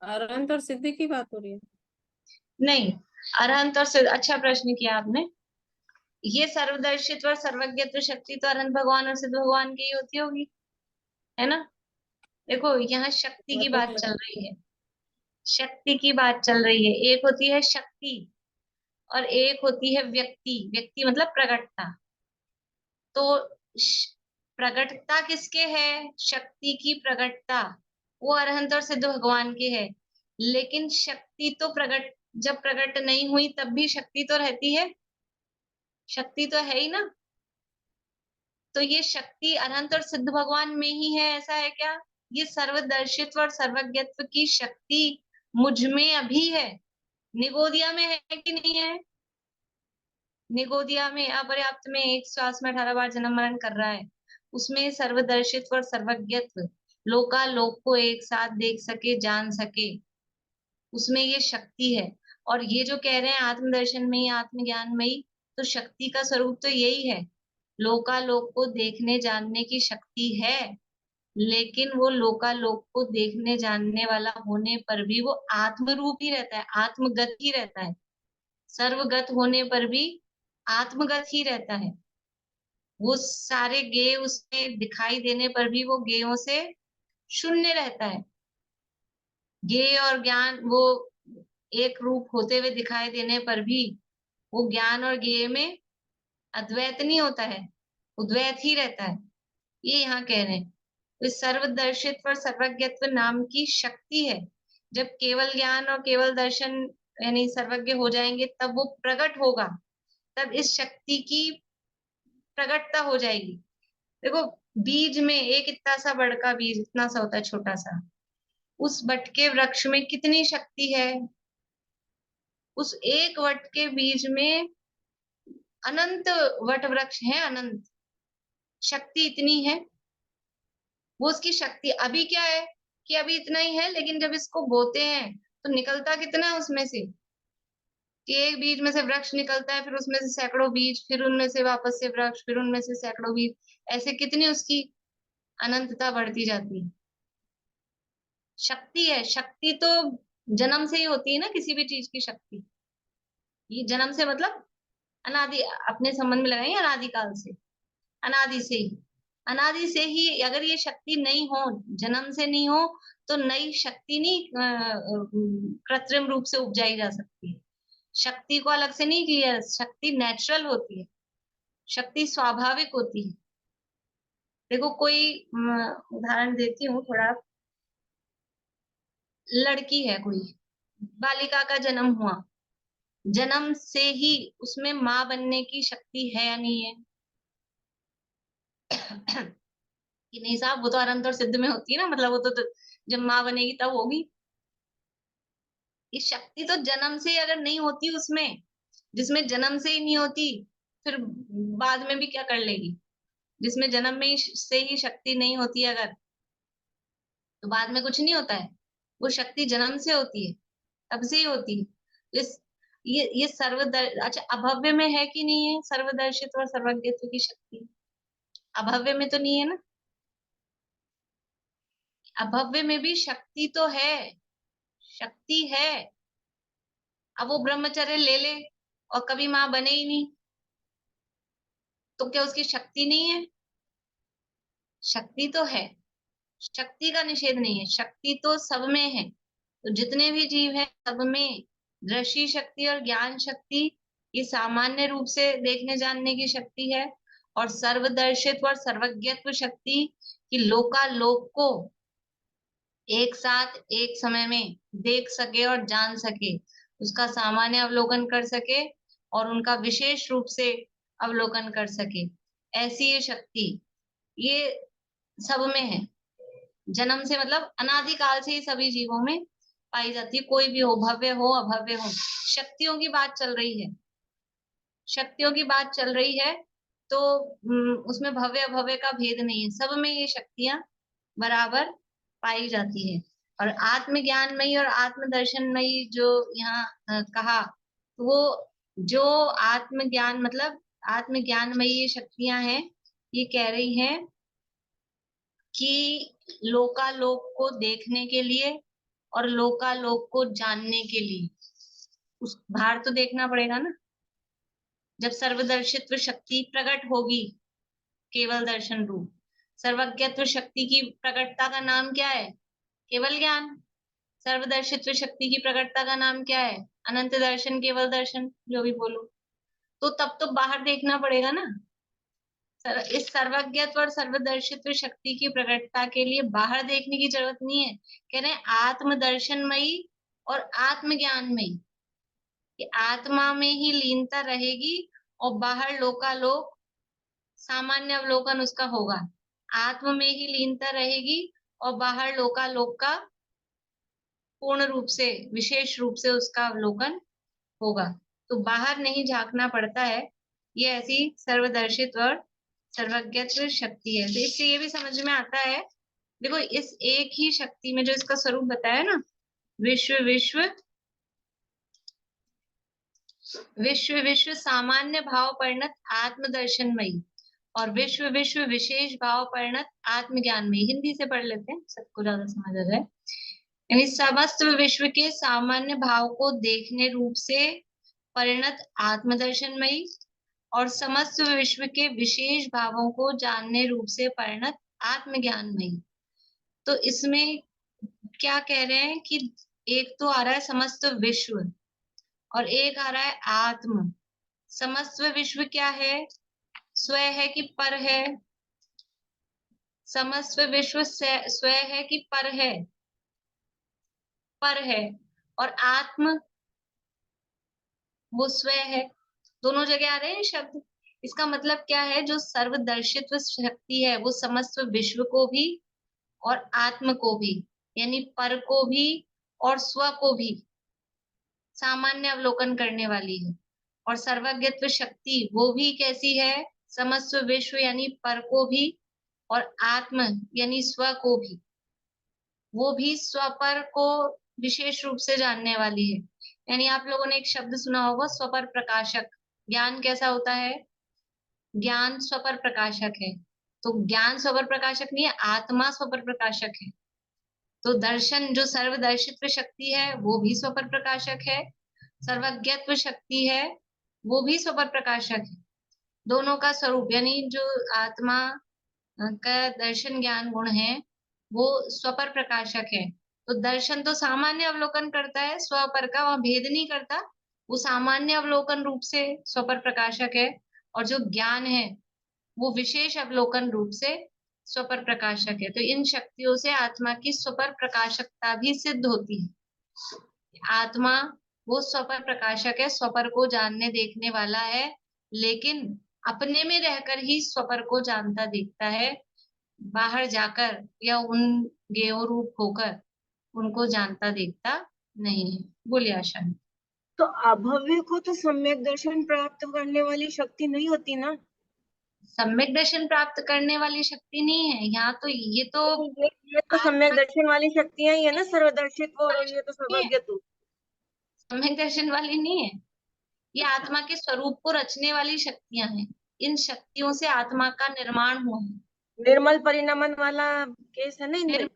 [SPEAKER 4] अरहंत और सिद्धि की बात हो रही है?
[SPEAKER 1] नहीं, अरहंत और सिद्ध, अच्छा प्रश्न किया आपने। ये सर्वदर्शित्व और सर्वज्ञत्व शक्ति तो अरहंत भगवान और सिद्ध भगवान की ही होती होगी, है ना? देखो यहाँ शक्ति की बात चल रही है, शक्ति की बात चल रही है। एक होती है शक्ति और एक होती है व्यक्ति। व्यक्ति मतलब प्रकटता। तो प्रकटता किसके है? शक्ति की प्रकटता वो अरहंत और सिद्ध भगवान के है। लेकिन शक्ति तो प्रकट, जब प्रकट नहीं हुई तब भी शक्ति तो रहती है, शक्ति तो है ही ना। तो ये शक्ति अनंत और सिद्ध भगवान में ही है, ऐसा है क्या? ये सर्वदर्शित्व और सर्वज्ञत्व की शक्ति मुझ में अभी है, निगोदिया में है कि नहीं है? निगोदिया में अपर्याप्त में एक श्वास में 18 बार जन्म मरण कर रहा है, उसमें सर्वदर्शित्व और सर्वज्ञत्व, लोकालोक को एक साथ देख सके, जान सके, उसमें ये शक्ति है। और ये जो कह रहे हैं आत्मदर्शन में ही, आत्मज्ञान में ही, तो शक्ति का स्वरूप तो यही है, लोकालोक को देखने जानने की शक्ति है। लेकिन वो लोकालोक को देखने जानने वाला होने पर भी वो आत्मरूप ही रहता है, आत्मगत ही रहता है। सर्वगत होने पर भी आत्मगत ही रहता है। वो सारे गेय उसमें दिखाई देने पर भी वो गेयों से शून्य रहता है। गेय और ज्ञान वो एक रूप होते हुए दिखाई देने पर भी वो ज्ञान और गेय में अद्वैत नहीं होता है, उद्वैत ही रहता है। ये यहाँ कह रहे हैं। तो सर्वदर्शित्व और सर्वज्ञत्व नाम की शक्ति है। जब केवल ज्ञान और केवल दर्शन यानी सर्वज्ञ हो जाएंगे तब वो प्रकट होगा, तब इस शक्ति की प्रकटता हो जाएगी। देखो बीज में एक इतना सा बड़का बीज, इतना सा होता है छोटा सा, उस वट के वृक्ष में कितनी शक्ति है? उस एक वट के बीज में अनंत वट वृक्ष है, अनंत शक्ति इतनी है। वो उसकी शक्ति अभी क्या है कि अभी इतना ही है, लेकिन जब इसको बोते हैं तो निकलता कितना है उसमें से, कि एक बीज में से वृक्ष निकलता है, फिर उसमें से सैकड़ों बीज, फिर उनमें से वापस से वृक्ष, फिर उनमें से सैकड़ों बीज, ऐसे कितनी उसकी अनंतता बढ़ती जाती है। शक्ति है, शक्ति तो जन्म से ही होती है ना, किसी भी चीज की शक्ति। ये जन्म से मतलब अनादि, अपने संबंध में लगाएंगे अनादिकाल से, अनादि से ही, अनादि से ही अगर ये शक्ति नहीं हो, जन्म से नहीं हो, तो नई शक्ति नहीं कृत्रिम रूप से उपजाई जा सकती है। शक्ति को अलग से नहीं किया, शक्ति नेचुरल होती है, शक्ति स्वाभाविक होती है। देखो कोई उदाहरण देती हूँ थोड़ा। लड़की है कोई, बालिका का जन्म हुआ, जन्म से ही उसमें माँ बनने की शक्ति है या नहीं है? कि नहीं साहब, वो तो अनंत और सिद्ध में होती है ना, मतलब वो तो जब माँ बनेगी तब होगी। ये शक्ति तो जन्म से अगर नहीं होती उसमें, जिसमें जन्म से ही नहीं होती, फिर बाद में भी क्या कर लेगी? जिसमें जन्म में ही से ही शक्ति नहीं होती अगर, तो बाद में कुछ नहीं होता है। वो शक्ति जन्म से होती है, तब से ही होती है। इस ये अच्छा, अभव्य में है कि नहीं है सर्वदर्शित्व और सर्वज्ञत्व की शक्ति? अभव्य में तो नहीं है ना। अभव्य में भी शक्ति तो है, शक्ति है। अब वो ब्रह्मचर्य ले ले और कभी माँ बने ही नहीं, तो क्या उसकी शक्ति नहीं है? शक्ति तो है, शक्ति का निषेध नहीं है, शक्ति तो सब में है। तो जितने भी जीव हैं सब में दृष्टि शक्ति और ज्ञान शक्ति, ये सामान्य रूप से देखने जानने की शक्ति है। और सर्वदर्शित्व और सर्वज्ञत्व शक्ति, कि लोकालोक को एक साथ एक समय में देख सके और जान सके, उसका सामान्य अवलोकन कर सके और उनका विशेष रूप से अवलोकन कर सके, ऐसी ये शक्ति ये सब में है। जन्म से मतलब अनादिकाल से ही सभी जीवों में पाई जाती है, कोई भी हो, भव्य हो अभव्य हो। शक्तियों की बात चल रही है, शक्तियों की बात चल रही है, तो उसमें भव्य अभव्य का भेद नहीं है, सब में ये शक्तियां बराबर पाई जाती है। और आत्मज्ञानमयी और आत्मदर्शनमयी जो यहाँ कहा, तो वो जो आत्मज्ञान मतलब आत्मज्ञानमयी ये शक्तियां हैं, ये कह रही हैं कि लोकालोक को देखने के लिए और लोकालोक को जानने के लिए उस बाहर तो देखना पड़ेगा ना। जब सर्वदर्शित्व शक्ति प्रकट होगी केवल दर्शन रूप, सर्वज्ञत्व शक्ति की प्रकटता का नाम क्या है? केवल ज्ञान। सर्वदर्शित्व शक्ति की प्रकटता का नाम क्या है? अनंत दर्शन, केवल दर्शन, जो भी बोलो। तो तब तो बाहर देखना पड़ेगा ना। इस सर्वज्ञत्व और सर्वदर्शित्व शक्ति की प्रकटता के लिए बाहर देखने की जरूरत नहीं है। कह रहे हैं आत्मदर्शनमयी और आत्मज्ञानमयी, कि आत्मा में ही लीनता रहेगी और बाहर लोकालोक सामान्य अवलोकन उसका होगा। आत्म में ही लीनता रहेगी और बाहर लोकालोक का पूर्ण रूप से विशेष रूप से उसका अवलोकन होगा। तो बाहर नहीं झांकना पड़ता है, ये ऐसी सर्वदर्शित्व और सर्वज्ञत्व शक्ति है। तो इससे ये भी समझ में आता है, देखो इस एक ही शक्ति में जो इसका स्वरूप बताया ना, विश्व विश्व विश्व विश्व सामान्य भाव परिणत आत्मदर्शनमयी और विश्व विश्व विशेष भाव परिणत आत्मज्ञानमयी। हिंदी से पढ़ लेते हैं, सबको ज्यादा समझ आ जाए। यानी समस्त विश्व के सामान्य भाव को देखने रूप से परिणत आत्मदर्शनमयी और समस्त विश्व के विशेष भावों को जानने रूप से परिणत आत्मज्ञानमयी। तो इसमें क्या कह रहे हैं कि एक तो आ रहा है समस्त विश्व और एक आ रहा है आत्म। समस्त विश्व क्या है? स्व है कि पर है? समस्त विश्व स्व है कि पर है? पर है। और आत्म वो स्व है। दोनों जगह आ रहे हैं शब्द। इसका मतलब क्या है? जो सर्वदर्शित्व शक्ति है वो समस्त विश्व को भी और आत्म को भी यानी पर को भी और स्व को भी सामान्य अवलोकन करने वाली है। और सर्वज्ञत्व शक्ति वो भी कैसी है, समस्त विश्व यानी पर को भी और आत्म यानी स्व को भी, वो भी स्वपर को विशेष रूप से जानने वाली है। यानी आप लोगों ने एक शब्द सुना होगा स्वपर प्रकाशक। ज्ञान कैसा होता है, ज्ञान स्वपर प्रकाशक है। तो ज्ञान स्वपर प्रकाशक नहीं है, आत्मा स्वपर प्रकाशक है। तो दर्शन जो सर्वदर्शित्व शक्ति है वो भी स्वपर प्रकाशक है, सर्वज्ञत्व शक्ति है वो भी स्वपर प्रकाशक है। दोनों का स्वरूप यानी जो आत्मा का दर्शन ज्ञान गुण है वो स्वपर प्रकाशक है। तो दर्शन तो सामान्य अवलोकन करता है, स्वपर का वहां भेद नहीं करता, वो सामान्य अवलोकन रूप से स्वपर प्रकाशक है। और जो ज्ञान है वो विशेष अवलोकन रूप से स्वपर प्रकाशक है। तो इन शक्तियों से आत्मा की स्वपर प्रकाशकता भी सिद्ध होती है। आत्मा वो स्वपर प्रकाशक है, स्वपर को जानने देखने वाला है, लेकिन अपने में रहकर ही स्वपर को जानता देखता है, बाहर जाकर या उन गेयों रूप होकर उनको जानता देखता नहीं है। बोलिए आशा।
[SPEAKER 4] तो अभव्य को तो सम्यक दर्शन प्राप्त करने वाली शक्ति नहीं होती ना?
[SPEAKER 1] सम्यक दर्शन प्राप्त करने वाली शक्ति नहीं है यहाँ, तो ये तो
[SPEAKER 4] ये तो सम्यक दर्शन वाली शक्तियां ही है ना, सर्वदर्शित्व और ये तो सर्वज्ञत्व।
[SPEAKER 1] सम्यक दर्शन वाली नहीं है, ये आत्मा के स्वरूप को रचने वाली शक्तियां हैं। इन शक्तियों से आत्मा का निर्माण हुआ है।
[SPEAKER 4] निर्मल परिणमन वाला केस है ना इनमें।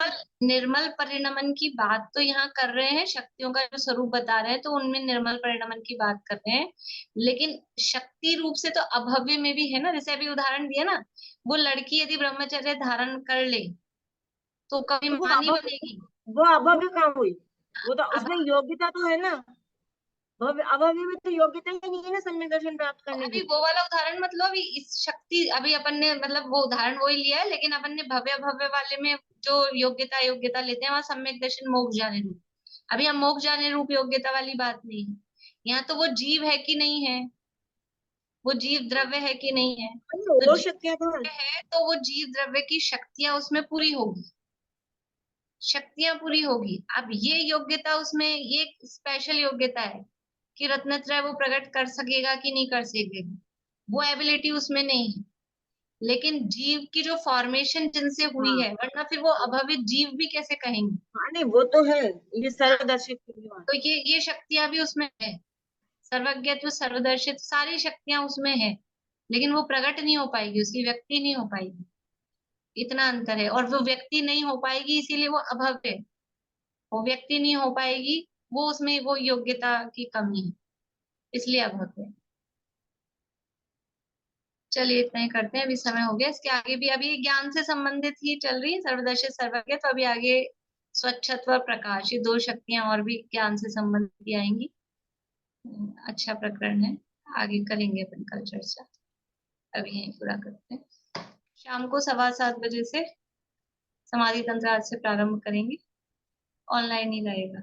[SPEAKER 1] निर्मल परिणमन की बात तो यहाँ कर रहे हैं, शक्तियों का जो स्वरूप बता रहे हैं तो उनमें निर्मल परिणमन की बात कर रहे हैं। लेकिन शक्ति रूप से तो अभव्य में भी है ना, जैसे अभी उदाहरण दिया ना, वो लड़की यदि ब्रह्मचर्य धारण कर ले तो कभी
[SPEAKER 4] तो
[SPEAKER 1] मां नहीं बनेगी।
[SPEAKER 4] वो अभव्य कहाँ हुई? वो तो
[SPEAKER 1] अब
[SPEAKER 4] उसमें योग्यता तो है ना। अभव्य में तो योग्यता ही नहीं है ना सम्यक दर्शन प्राप्त करने
[SPEAKER 1] अभी
[SPEAKER 4] की।
[SPEAKER 1] वो वाला उदाहरण मतलब अभी इस शक्ति अभी अपन ने मतलब वो उदाहरण वही लिया है, लेकिन अपन ने भव्य भव्य वाले में जो योग्यता योग्यता लेते हैं वहां सम्यक दर्शन मोक्ष जाने रूप। अभी हम मोक्ष जाने रूप योग्यता वाली बात नहीं है, यहाँ तो वो जीव है कि नहीं है, वो जीव द्रव्य है कि नहीं है। तो
[SPEAKER 4] वो
[SPEAKER 1] जीव
[SPEAKER 4] शक्तियां तो है।
[SPEAKER 1] है तो वो जीव द्रव्य की शक्तियां उसमें पूरी होगी, शक्तियां पूरी होगी। अब ये योग्यता उसमें ये स्पेशल योग्यता है कि रत्नत्रय वो प्रकट कर सकेगा कि नहीं कर सकेगा, वो एबिलिटी उसमें नहीं है। लेकिन जीव की जो फॉर्मेशन जिनसे हुई
[SPEAKER 4] हाँ
[SPEAKER 1] है, वरना फिर वो अभवित जीव भी कैसे कहेंगे।
[SPEAKER 4] हाँ, नहीं वो तो है, ये
[SPEAKER 1] हाँ,
[SPEAKER 4] सर्वदर्शित्व की बात।
[SPEAKER 1] तो ये शक्तियां भी उसमें है, सर्वज्ञत्व सर्वदर्शित सारी शक्तियां उसमें है, लेकिन वो प्रकट नहीं हो पाएगी, उसकी व्यक्ति नहीं हो पाएगी। इतना अंतर है। और वो व्यक्ति नहीं हो पाएगी इसीलिए वो अभव्य है, वो व्यक्ति नहीं हो पाएगी, वो उसमें वो योग्यता की कमी है, इसलिए अभव्य है। चलिए इतना ही करते हैं, अभी समय हो गया। इसके आगे भी अभी ज्ञान से संबंधित ही चल रही है सर्वदर्शी सर्वज्ञ, तो अभी आगे स्वच्छत्व प्रकाश, ये दो शक्तियां और भी ज्ञान से संबंधित ही आएंगी। अच्छा प्रकरण है, आगे करेंगे अपन कल चर्चा। अभी यहीं पूरा करते हैं। शाम को 7:15 बजे से समाधि तंत्र आज से प्रारंभ करेंगे, ऑनलाइन ही रहेगा।